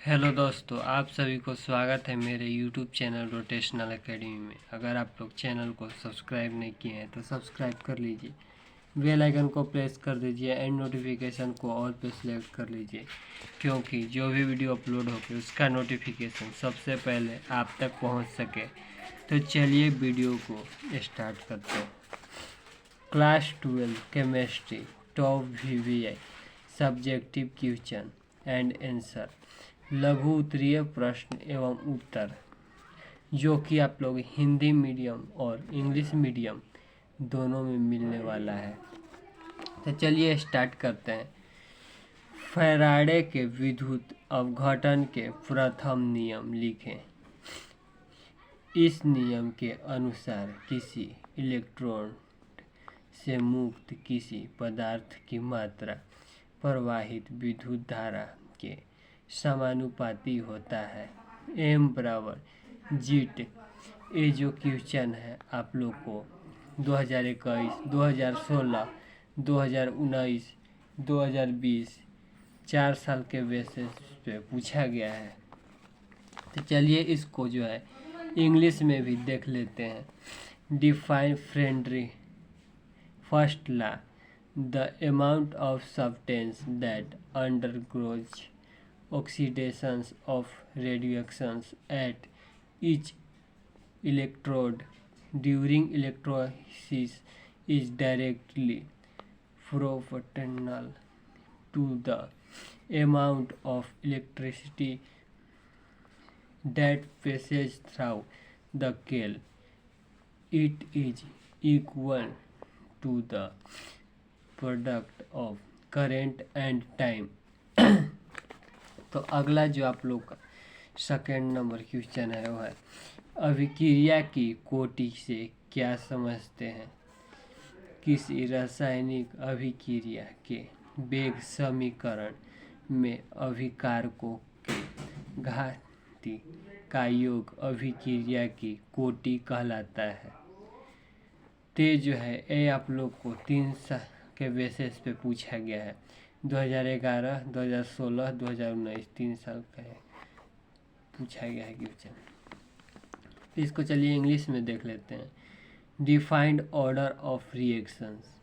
Hello दोस्तों, आप सभी को स्वागत है मेरे YouTube चैनल रोटेशनल एकेडमी में। अगर आप लोग चैनल को सब्सक्राइब नहीं किए हैं तो सब्सक्राइब कर लीजिए, बेल आइकन को प्रेस कर दीजिए एंड नोटिफिकेशन को ऑल पे सिलेक्ट कर लीजिए, क्योंकि जो भी वीडियो अपलोड होगी उसका नोटिफिकेशन सबसे पहले आप तक पहुंच सके। तो चलिए वीडियो को स्टार्ट करते हैं। Class 12 chemistry top VVI subjective question and answer, लघु उत्तरीय प्रश्न एवं उत्तर, जो कि आप लोग हिंदी मीडियम और इंग्लिश मीडियम दोनों में मिलने वाला है। तो चलिए स्टार्ट करते हैं। फैराडे के विद्युत अपघटन के प्रथम नियम लिखें। इस नियम के अनुसार किसी इलेक्ट्रॉन से मुक्त किसी पदार्थ की मात्रा प्रवाहित विद्युत धारा के समानुपाती होता है। M बराबर जीट। ये जो क्वेश्चन है आप लोग को 2021, 2016, 2019, 2020 4 साल के बेसिस पे पूछा गया है। तो चलिए इसको जो है इंग्लिश में भी देख लेते हैं। Define friendly first law, the amount of substance that undergoes oxidations of reductions at each electrode during electrolysis is directly proportional to the amount of electricity that passes through the cell. It is equal to the product of current and time. तो अगला जो आप लोग का second number question है वो है, अभिक्रिया की कोटि से क्या समझते हैं। किसी रासायनिक अभिक्रिया के वेग समीकरण में अभिकारकों के घाती का योग अभिक्रिया की कोटि कहलाता है। ते जो है ये आप लोग को 3 साल के बेसिस पे पूछा गया है। 2011, 2016, 2019 3 साल का है पूछा गया है क्वेश्चन। इसको चलिए इंग्लिश में देख लेते हैं। Defined order of reactions,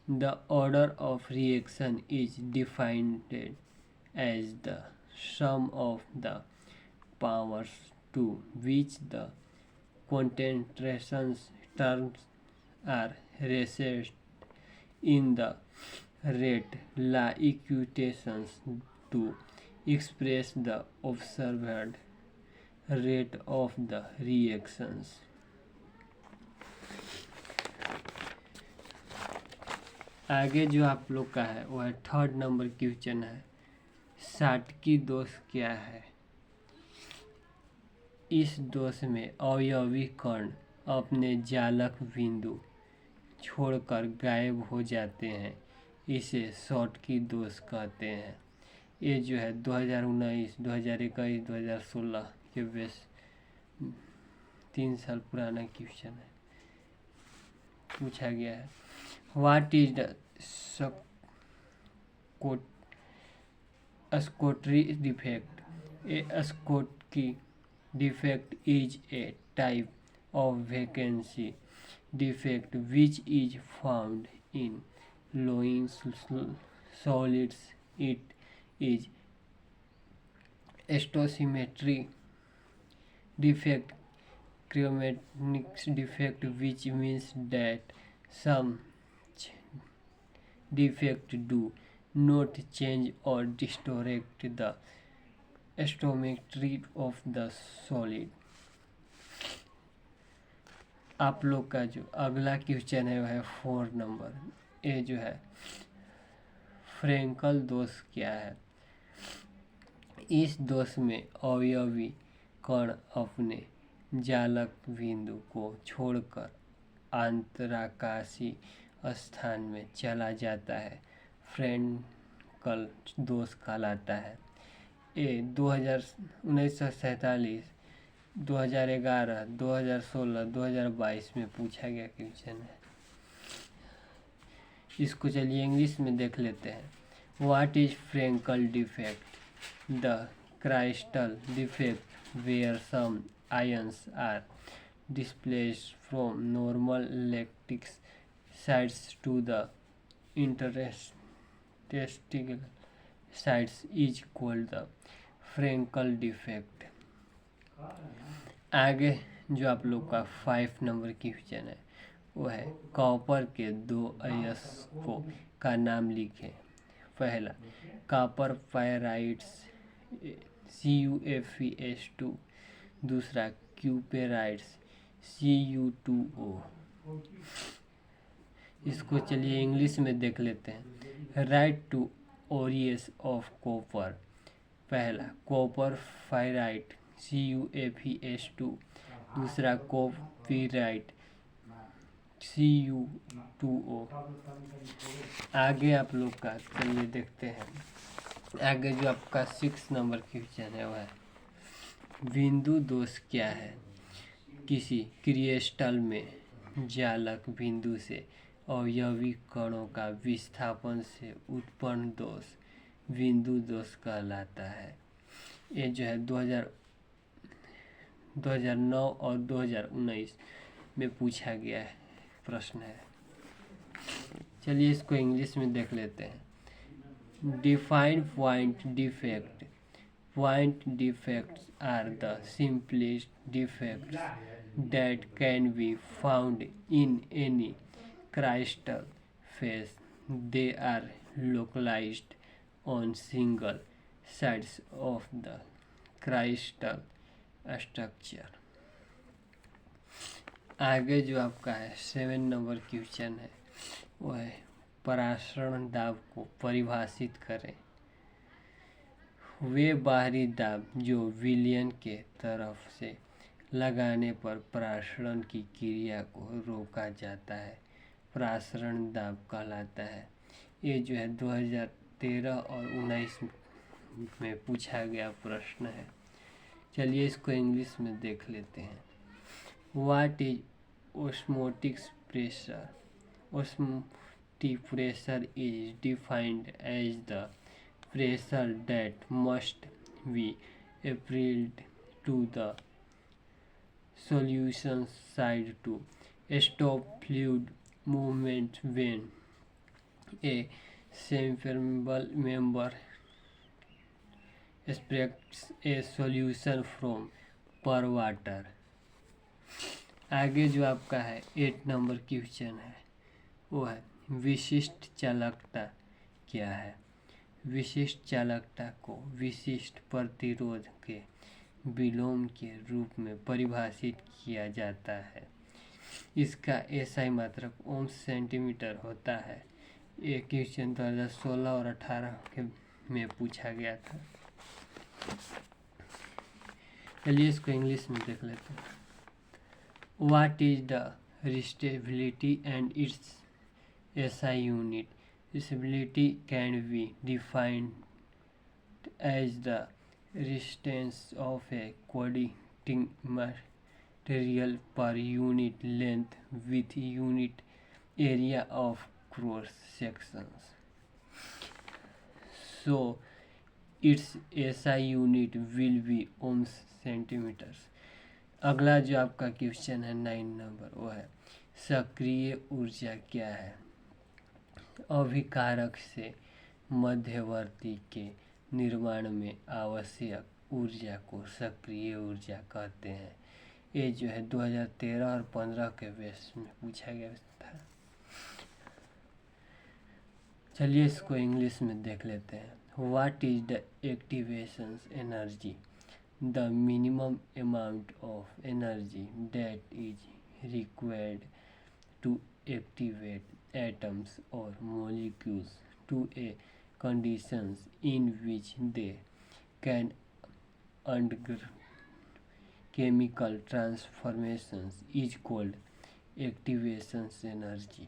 the order of reaction is defined as the sum of the powers to which the concentrations terms are recessed in the rate law equations to express the observed rate of the reactions. आगे जो आप लोग का है वह third number question है। साटकी दोष क्या है। इस दोष में अवयवी कण अपने जालक बिंदु छोड़कर गायब हो जाते हैं, इसे शॉटकी दोष कहते हैं। ये जो है 2019, 2021, 2016 के बेस 3 साल पुराना क्वेश्चन है पूछा गया है। What is the Schottky defect. A Schottky defect is a type of vacancy defect which is found in flowing solids. It is stoichiometry defect, chromatic defect, which means that some defect do not change or distort the stoichiometry of the solid। आप लोग का जो अगला question है वह है 4 number. ये जो है फ्रेंकल दोष क्या है। इस दोष में अवयवी कण अपने जालक बिंदु को छोड़कर अंतराकाशी स्थान में चला जाता है, फ्रेंकल दोष कहलाता है। ये 1947, 2011, 2016, 2022 में पूछा गया क्वेश्चन है। इसको चलिए इंग्लिश में देख लेते हैं। What is Frenkel defect, the crystal defect where some ions are displaced from normal electric sides to the interstitial sides is called the Frankel defect। आगे जो आप लोग का 5 नंबर की क्वेश्चन है वो है कॉपर के 2 अयस्कों का नाम लिखें। पहला कॉपर पायराइड्स CuFeS2, दूसरा क्यूपेराइड्स Cu2O। इसको चलिए इंग्लिश में देख लेते हैं। Write two ores of copper. पहला कॉपर फाइराइट CuFeS2, दूसरा कॉपीराइट Cu2O। आगे आप लोग का चलिए देखते हैं। आगे जो आपका 6 नंबर क्वेश्चन है वह है बिंदु दोष क्या है। किसी क्रिस्टल में जालक बिंदु से अवयवी कणों का विस्थापन से उत्पन्न दोष बिंदु दोष कहलाता है। ये जो है 2009 और 2019 में पूछा गया है प्रश्न है। चलिए इसको इंग्लिश में देख लेते हैं। Define point defect. Point defects are the simplest defects that can be found in any crystal face. They are localized on single sides of the crystal structure। आगे जो आपका है 7 नंबर क्वेश्चन है वो है परासरण दाब को परिभाषित करें। वे बाहरी दाब जो विलयन के तरफ से लगाने पर परासरण की क्रिया को रोका जाता है परासरण दाब कहलाता है। ये जो है 2013 और 19 में पूछा गया प्रश्न है। चलिए इसको इंग्लिश में देख लेते हैं। What is osmotic pressure. Osmotic pressure is defined as the pressure that must be applied to the solution side to stop fluid movement when a semi-permeable member extracts a solution from per water। आगे जो आपका है 8 number question है वो है विशिष्ट चालकता क्या है। विशिष्ट चालकता को विशिष्ट प्रतिरोध के विलोम के रूप में परिभाषित किया जाता है। इसका SI मात्रक ओम सेंटीमीटर होता है। ये क्वेश्चन 2016 और 18 में पूछा गया था। चलिए इसको इंग्लिश में देख लेते हैं। What is the resistivity and its SI unit. Resistivity can be defined as the resistance of a coordinating material per unit length with unit area of cross sections, so its SI unit will be ohms centimeters। अगला जो आपका question है 9 number वो है सक्रिय ऊर्जा क्या है। अभिकारक से मध्यवर्ती के निर्माण में आवश्यक ऊर्जा को सक्रिय ऊर्जा कहते हैं। ये जो है 2013 और 15 के बेस में पूछा गया था। चलिए इसको इंग्लिश में देख लेते हैं। What is the activation energy. The minimum amount of energy that is required to activate atoms और molecules to a conditions in which they can undergo chemical transformations is called activation energy।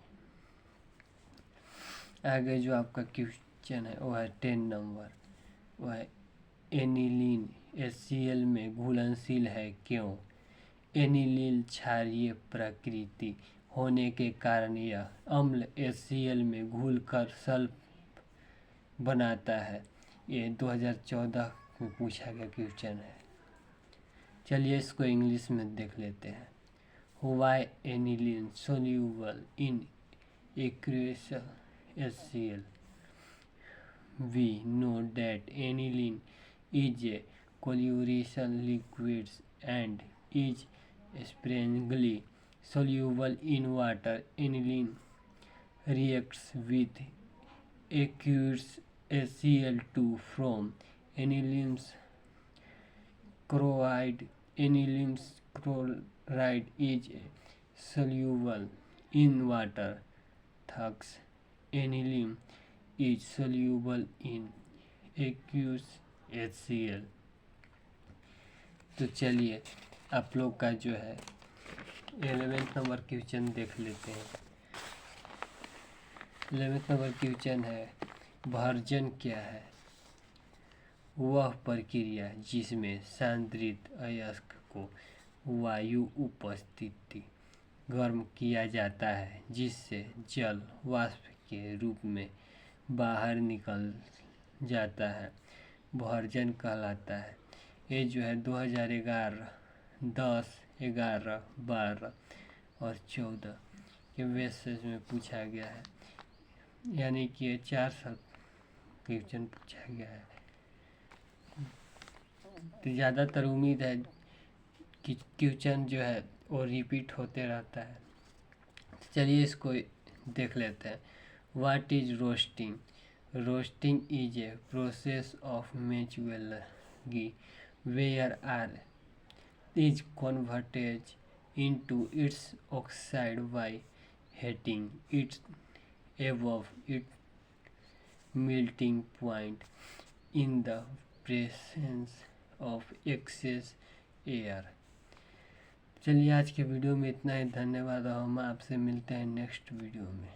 आगे जो आपका question है वो है 10 number वो है aniline HCl में घुलनशील है क्यों। एनिलीन क्षारीय प्रकृति होने के कारण यह अम्ल HCl में घुलकर सल्फ बनाता है। ये 2014 में पूछा गया क्वेश्चन है। चलिए इसको इंग्लिश में देख लेते हैं। Why aniline soluble in aqueous HCl? We know that aniline is a colloidal liquid and is sparingly soluble in water. Aniline reacts with aqueous HCl to form aniline chloride. Aniline chloride is soluble in water. Thus, aniline is soluble in aqueous HCl। तो चलिए आप लोग का जो है 11th number question देख लेते हैं। 11th नंबर क्वेश्चन है, भर्जन क्या है? वह प्रक्रिया जिसमें सांद्रित अयस्क को वायु उपस्थिति गर्म किया जाता है जिससे जल वाष्प के रूप में बाहर निकल जाता है, भर्जन कहलाता है। ये जो है 2011, 10, 11, 12 और 14 के बेसिस में पूछा गया है, यानी कि ये 4 साल क्वेश्चन पूछा गया है। तो ज़्यादातर उम्मीद है कि क्वेश्चन जो है वो रिपीट होते रहता है। चलिए इसको देख लेते हैं। What is roasting? Roasting is a process of metallurgy where ore is converted into its oxide by heating it above its melting point in the presence of excess air। चलिए आज के वीडियो में इतना ही। धन्यवाद और हम आपसे मिलते हैं नेक्स्ट वीडियो में।